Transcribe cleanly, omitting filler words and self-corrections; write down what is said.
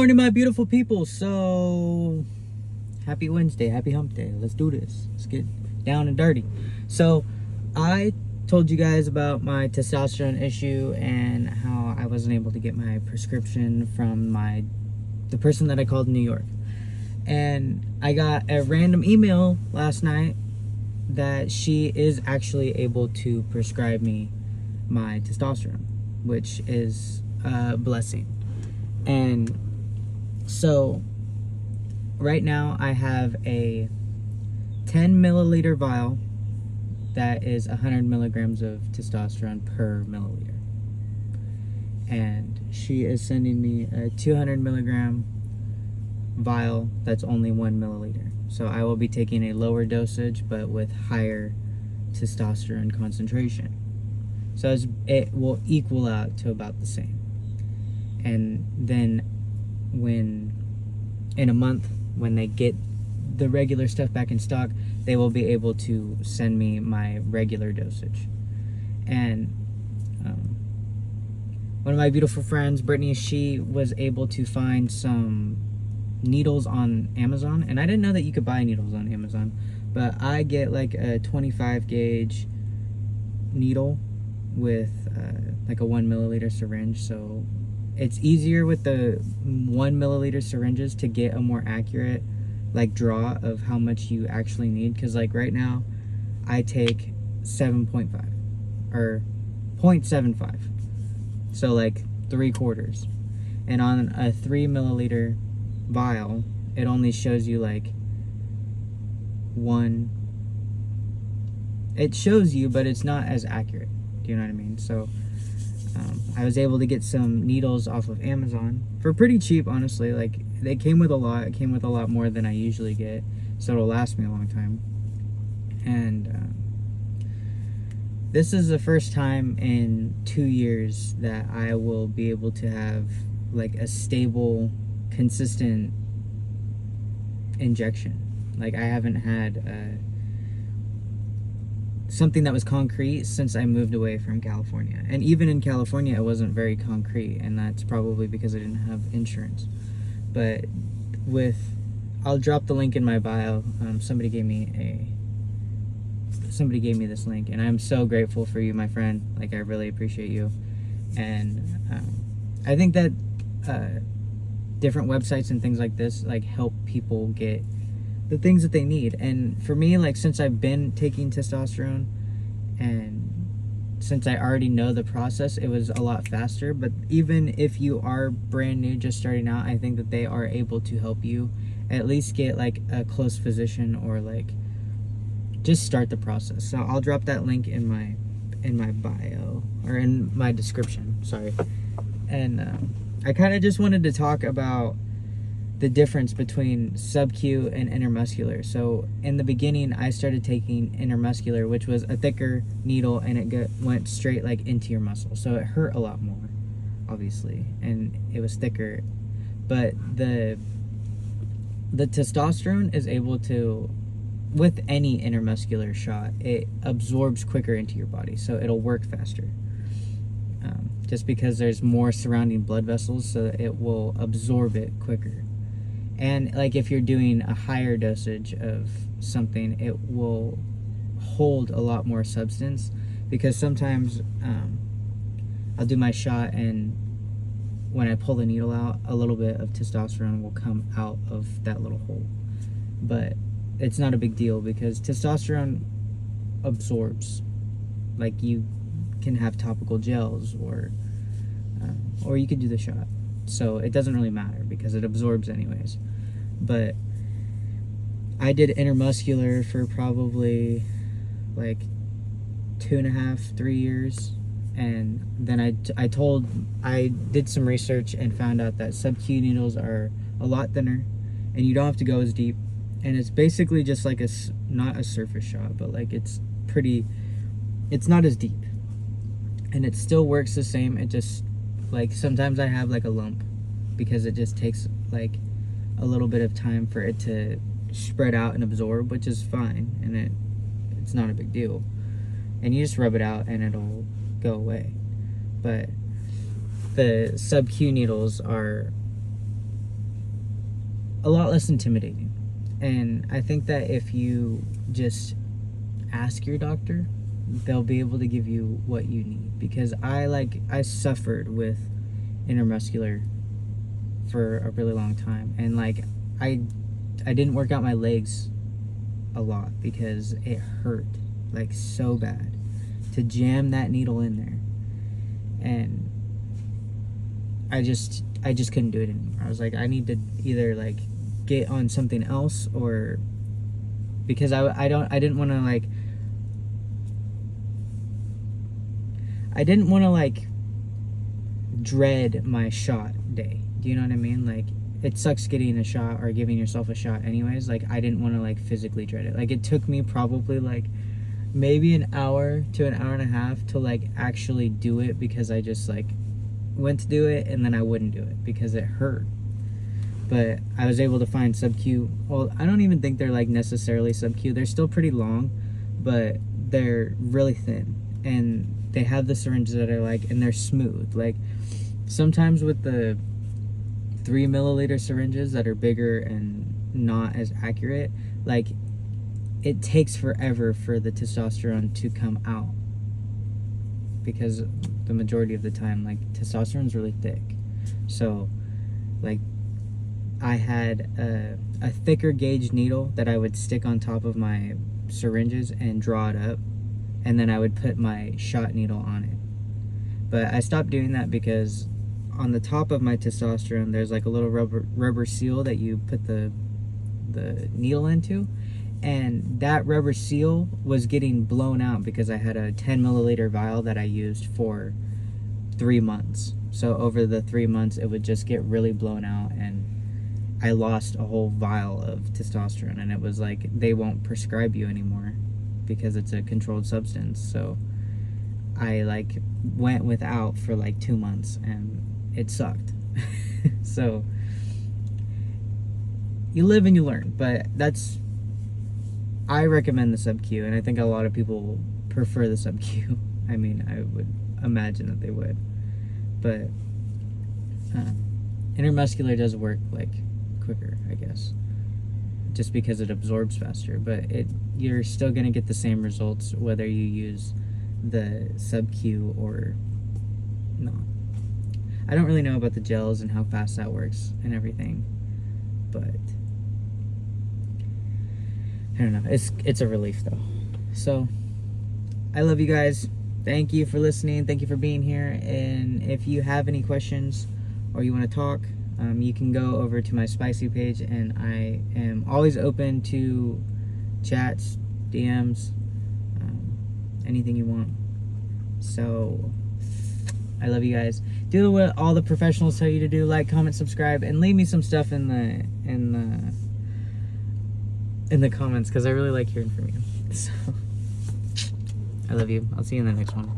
morning, my beautiful people. So, happy Wednesday, happy hump day. Let's do this. Let's get down and dirty. So, I told you guys about my testosterone issue and how I wasn't able to get my prescription from the person that I called in New York. And I got a random email last night that she is actually able to prescribe me my testosterone, which is a blessing. And so right now I have a 10 milliliter vial that is 100 milligrams of testosterone per milliliter. And she is sending me a 200 milligram vial that's only 1 milliliter. So I will be taking a lower dosage but with higher testosterone concentration. So it will equal out to about the same. And then in a month, when they get the regular stuff back in stock, they will be able to send me my regular dosage. And one of my beautiful friends, Brittany, she was able to find some needles on Amazon. And I didn't know that you could buy needles on Amazon, but I get like a 25 gauge needle with like a 1 milliliter syringe. So it's easier with the 1 milliliter syringes to get a more accurate like draw of how much you actually need. Because like right now I take 7.5 or 0.75, so like 3/4. And on a 3 milliliter vial it only shows you like one. It shows you, but it's not as accurate. Do you know what I mean? So I was able to get some needles off of Amazon for pretty cheap, honestly. Like, they came with a lot. It came with a lot more than I usually get, so it'll last me a long time. And this is the first time in 2 years that I will be able to have like a stable, consistent injection. Like, I haven't had something that was concrete since I moved away from California. And even in California it wasn't very concrete, and that's probably because I didn't have insurance. But I'll drop the link in my bio. Somebody gave me this link, and I'm so grateful for you, my friend. Like, I really appreciate you. And I think that different websites and things like this like help people get the things that they need. And for me, like, since I've been taking testosterone and since I already know the process, it was a lot faster. But even if you are brand new, just starting out, I think that they are able to help you at least get like a close physician, or like just start the process. So I'll drop that link in my bio, or in my description, sorry. And I kind of just wanted to talk about the difference between SubQ and Intramuscular. So in the beginning I started taking Intramuscular, which was a thicker needle, and it went straight like into your muscle, so it hurt a lot more, obviously, and it was thicker. But the testosterone is able to, with any Intramuscular shot, it absorbs quicker into your body, so it'll work faster. Just because there's more surrounding blood vessels, so it will absorb it quicker. And like, if you're doing a higher dosage of something, it will hold a lot more substance, because sometimes I'll do my shot, and when I pull the needle out, a little bit of testosterone will come out of that little hole. But it's not a big deal, because testosterone absorbs. Like, you can have topical gels, or you could do the shot. So it doesn't really matter, because it absorbs anyways. But I did Intramuscular for probably like 2.5, 3 years. And then I did some research and found out that SubQ needles are a lot thinner, and you don't have to go as deep. And it's basically just like not a surface shot, but like it's not as deep. And it still works the same. It just, like, sometimes I have like a lump, because it just takes like a little bit of time for it to spread out and absorb, which is fine, and it's not a big deal. And you just rub it out and it'll go away. But the SubQ needles are a lot less intimidating. And I think that if you just ask your doctor, they'll be able to give you what you need. Because I suffered with intramuscular for a really long time, and like I didn't work out my legs a lot because it hurt like so bad to jam that needle in there, and I just couldn't do it anymore. I was like, I need to either like get on something else, or because I didn't want to like dread my shot day. Do you know what I mean? Like, it sucks getting a shot or giving yourself a shot anyways. Like, I didn't want to like physically dread it. Like, it took me probably like maybe an hour to an hour and a half to like actually do it, because I just like went to do it and then I wouldn't do it because it hurt. But I was able to find SubQ. Well, I don't even think they're like necessarily SubQ. They're still pretty long, but they're really thin, and they have the syringes that I like, and they're smooth. Like, sometimes with the 3 milliliter syringes that are bigger and not as accurate, like, it takes forever for the testosterone to come out, because the majority of the time, like, testosterone's really thick. So like, I had a thicker gauge needle that I would stick on top of my syringes and draw it up, and then I would put my shot needle on it. But I stopped doing that because on the top of my testosterone, there's like a little rubber seal that you put the needle into, and that rubber seal was getting blown out because I had a 10 milliliter vial that I used for 3 months. So over the 3 months, it would just get really blown out, and I lost a whole vial of testosterone, and it was like, they won't prescribe you anymore because it's a controlled substance. So I like went without for like 2 months, and it sucked. So you live and you learn, but I recommend the SubQ, and I think a lot of people prefer the SubQ. I mean, I would imagine that they would, but intramuscular does work like quicker, I guess, just because it absorbs faster, but you're still gonna get the same results whether you use the SubQ or not. I don't really know about the gels and how fast that works and everything, but I don't know. It's a relief though. So I love you guys. Thank you for listening. Thank you for being here. And if you have any questions or you want to talk, you can go over to my Spicy page, and I am always open to chats, DMs, anything you want. So I love you guys. Do what all the professionals tell you to do: like, comment, subscribe, and leave me some stuff in the comments, because I really like hearing from you. So I love you. I'll see you in the next one.